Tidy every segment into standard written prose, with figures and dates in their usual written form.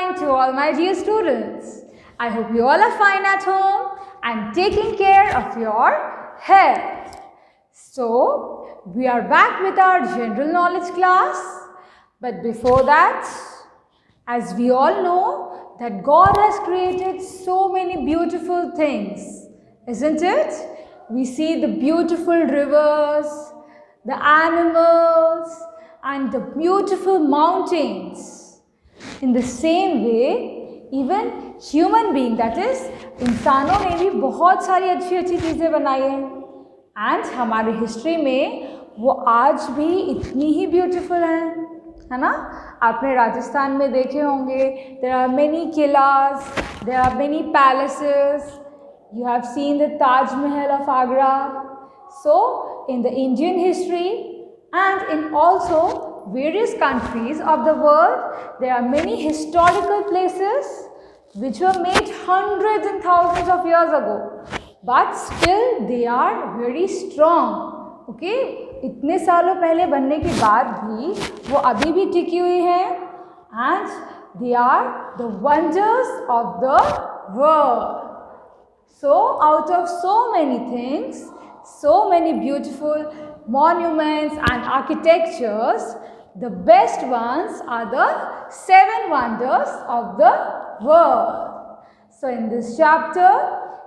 morning to all my dear students. I hope you all are fine at home and taking care of your health. So, we are back with our general knowledge class. But before that, as we all know that God has created so many beautiful things, isn't it? We see the beautiful rivers, the animals, and the beautiful mountains. In the same way, even human being, that is, इंसानों ने भी बहुत सारी अच्छी अच्छी चीज़ें बनाई हैं एंड हमारी हिस्ट्री में वो आज भी इतनी ही ब्यूटीफुल हैं, है ना? आपने राजस्थान में देखे होंगे, there are many class, there are many palaces. You have seen the Taj Mahal of Agra. So, in the Indian history and in also various countries of the world, there are many historical places which were made hundreds and thousands of years ago. But still they are very strong. Okay? इतने सालों पहले बनने के बाद भी वो अभी भी टिकी हुई हैं and they are the wonders of the world. So, out of so many things, so many beautiful monuments and architectures, the best ones are the 7 wonders of the world. So, in this chapter,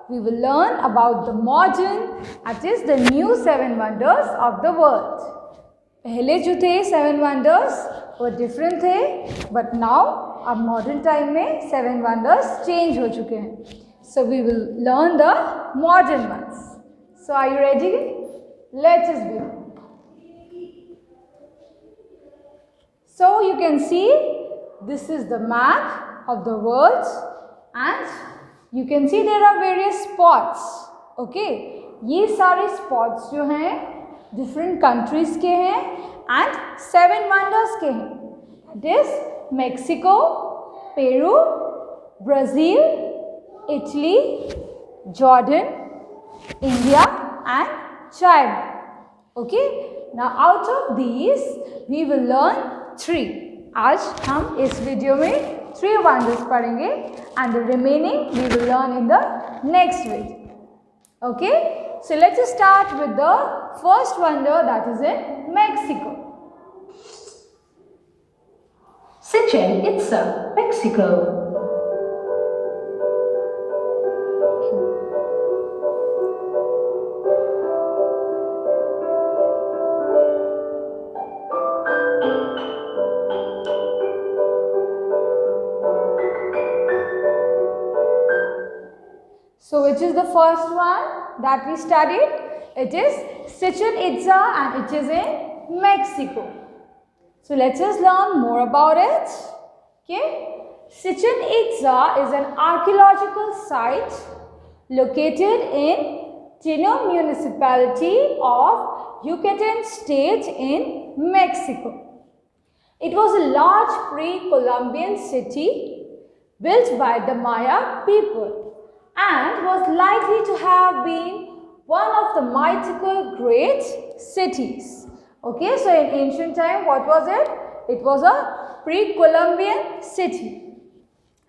we will learn about the modern, that is the new 7 wonders of the world. पहले जो थे 7 wonders वो different थे, but now अब modern time में 7 wonders change हो चुके हैं. So, we will learn the modern ones. So, are you ready? Let us begin. So, you can see this is the map of the world and you can see there are various spots. Okay, ये सारे spots जो हैं different countries के हैं and 7 wonders के हैं. It is Mexico, Peru, Brazil, Italy, Jordan, India and China. Okay, now out of these we will learn 3. आज हम इस वीडियो में 3 wonders पढ़ेंगे and the remaining we will learn in the next video. Okay, so let's start with the first wonder, that is in Mexico. Chichen Itza, Mexico. So, which is the first one that we studied? It is Chichen Itza and it is in Mexico. So, let us learn more about it. Okay, Chichen Itza is an archaeological site located in Tino municipality of Yucatan state in Mexico. It was a large pre-Columbian city built by the Maya people and was likely to have been one of the mythical great cities. Okay, so in ancient time, what was it? It was a pre-Columbian city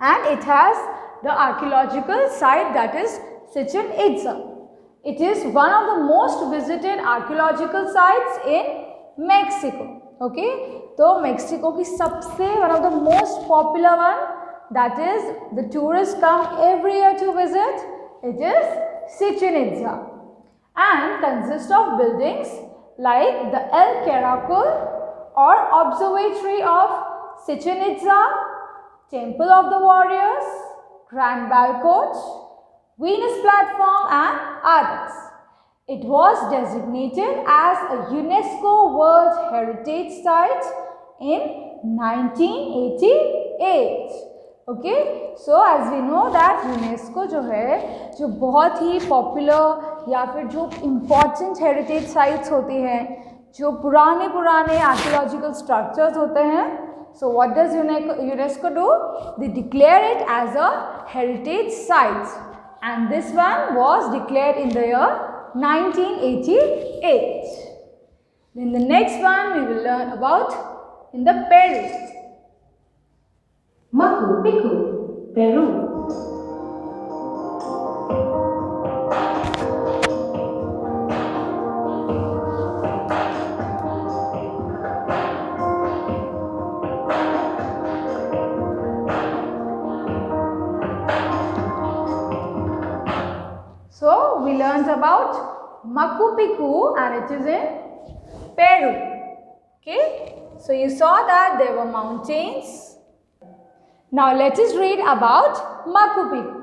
and it has the archaeological site, that is Chichen Itza. It is one of the most visited archaeological sites in Mexico. Okay, so Mexico की सबसे one of the most popular one, that is the tourists come every year to visit, it is Chichen Itza and consists of buildings like the El Caracol or Observatory of Chichen Itza, Temple of the Warriors, Grand Balcony, Venus Platform and others. It was designated as a UNESCO World Heritage Site in 1988. Okay, so as we know that UNESCO जो है, जो बहुत ही popular या फिर जो important heritage sites होती हैं, जो पुराने आर्कियोलॉजिकल स्ट्रक्चर्स होते हैं, so what does UNESCO do? They declare it as a heritage site and this one was declared in the year 1988. Then the next one we will learn about in the Peru. Machu Picchu, Peru. So we learned about Machu Picchu and it is in Peru. Okay, so you saw that there were mountains. Now let us read about Machu Picchu.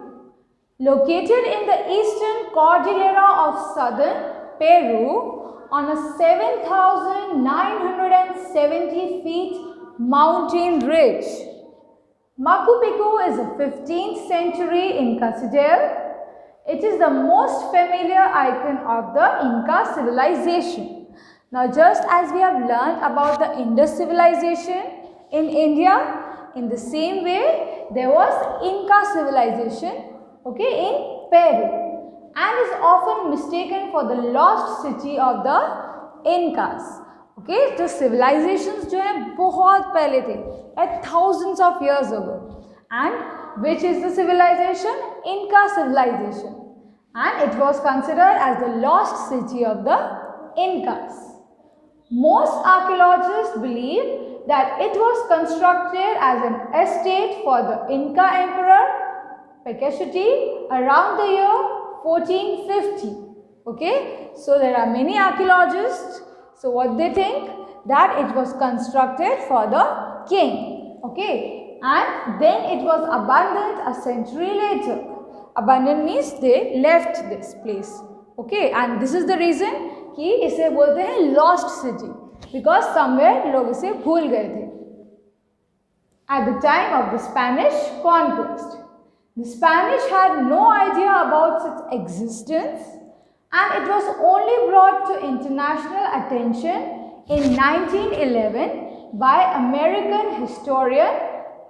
Located in the eastern cordillera of southern Peru on a 7,970 feet mountain ridge. Machu Picchu is a 15th century Inca citadel. It is the most familiar icon of the Inca civilization. Now just as we have learned about the Indus civilization in India, in the same way there was Inca civilization, okay, in Peru, and is often mistaken for the lost city of the Incas. Okay, so civilizations जो है बहुत पहले थे, at thousands of years ago, and which is the civilization? Inca civilization, and it was considered as the lost city of the Incas. Most archaeologists believe that it was constructed as an estate for the Inca emperor Pekashiti around the year 1450. Okay, so there are many archaeologists. So what they think? That it was constructed for the king. Okay, and then it was abandoned a century later. Abandoned means they left this place. Okay, and this is the reason कि इसे बोलते हैं lost city, because somewhere लोग इसे भूल गए थे. At the time of the Spanish conquest, the Spanish had no idea about its existence, and it was only brought to international attention in 1911 by American historian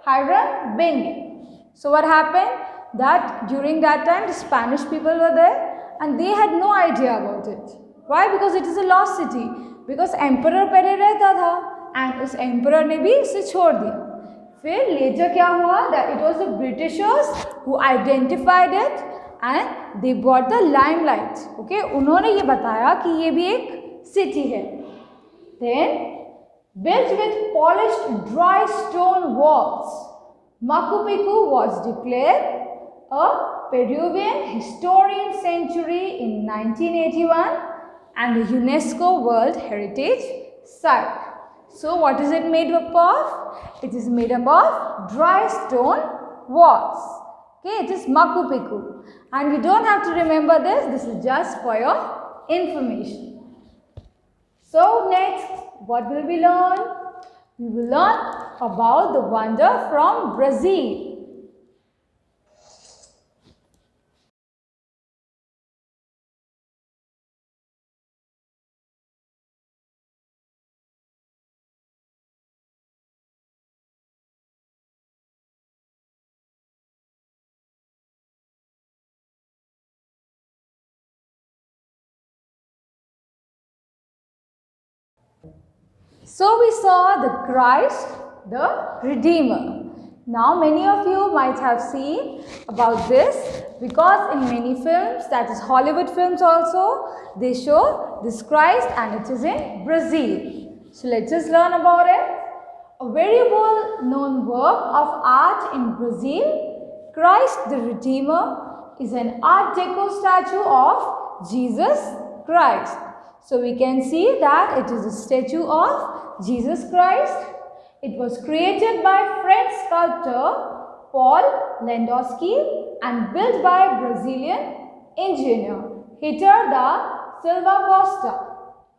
Hiram Bingham. So what happened? That during that time the Spanish people were there and they had no idea about it. Why? Because it is a lost city. Because emperor पहले रहता था and उस emperor ने भी इसे छोड़ दिया. फिर later क्या हुआ? That it was the Britishers who identified it and they brought the limelight. Okay, उन्होंने ये बताया कि ये भी एक city है. Then built with polished dry stone walls, Machu Picchu was declared a Peruvian Historian Sanctuary in 1981 and a UNESCO World Heritage Site. So what is it made up of? It is made up of dry stone walls. Okay, it is Machu Picchu. And you don't have to remember this is just for your information. So next, what will we learn? We will learn about the wonder from Brazil. So we saw the Christ, the Redeemer. Now many of you might have seen about this because in many films, that is Hollywood films also, they show this Christ and it is in Brazil. So let's just learn about it. A very well known work of art in Brazil, Christ the Redeemer, is an Art Deco statue of Jesus Christ. So we can see that it is a statue of Jesus Christ. It was created by French sculptor Paul Landowski and built by Brazilian engineer Heitor da Silva Costa.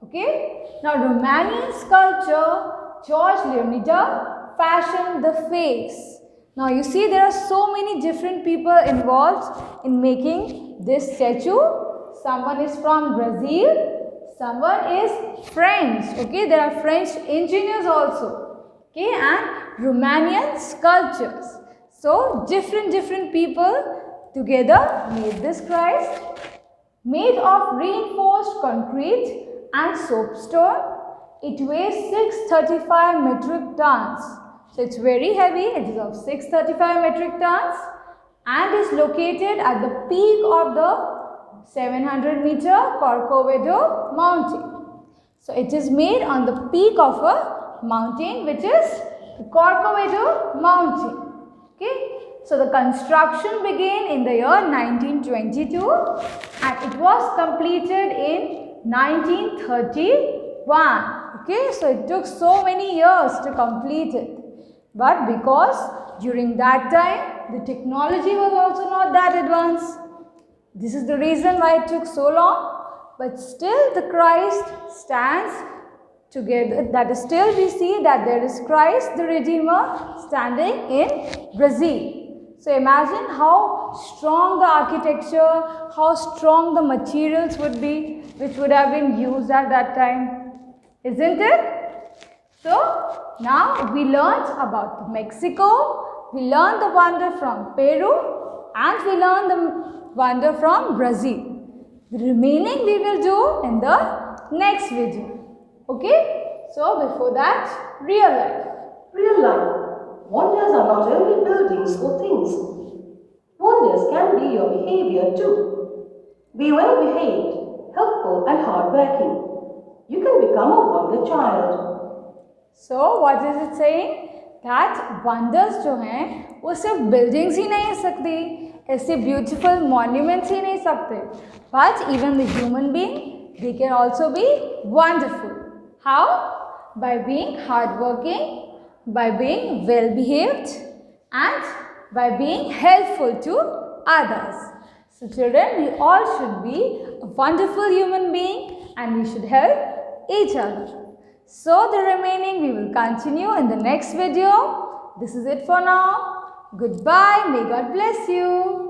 Okay. Now Romanian sculptor George Leonida fashioned the face. Now you see there are so many different people involved in making this statue. Someone is from Brazil. Someone is French, okay, there are French engineers also, okay, and Romanian sculptures. So, different people together made this Christ, made of reinforced concrete and soapstone. It weighs 635 metric tons. So, So it's very heavy. It is of 635 metric tons and is located at the peak of the 700 meter Corcovado mountain. So it is made on the peak of a mountain, which is the Corcovado mountain. Okay. So the construction began in the year 1922 and it was completed in 1931. Okay, so it took so many years to complete it. But because during that time the technology was also not that advanced. This is the reason why it took so long. But still the Christ stands together. That is, still we see that there is Christ the Redeemer standing in Brazil. So imagine how strong the architecture, how strong the materials would be, which would have been used at that time. Isn't it? So now we learned about Mexico, we learned the wonder from Peru and we learned the wonder from Brazil. The remaining we will do in the next video. Okay? So before that, real life. Real life. Wonders are not only buildings or things. Wonders can be your behavior too. Be well behaved, helpful and hardworking. You can become a wonder child. So what is it saying? That wonders जो हैं वो सिर्फ buildings ही नहीं सकती, ऐसे beautiful monuments ही नहीं सकते, but even the human being, they can also be wonderful. How? By being hardworking, by being well behaved and by being helpful to others. So children, we all should be a wonderful human being and we should help each other. So the remaining we will continue in the next video. This is it for now. Goodbye. May God bless you.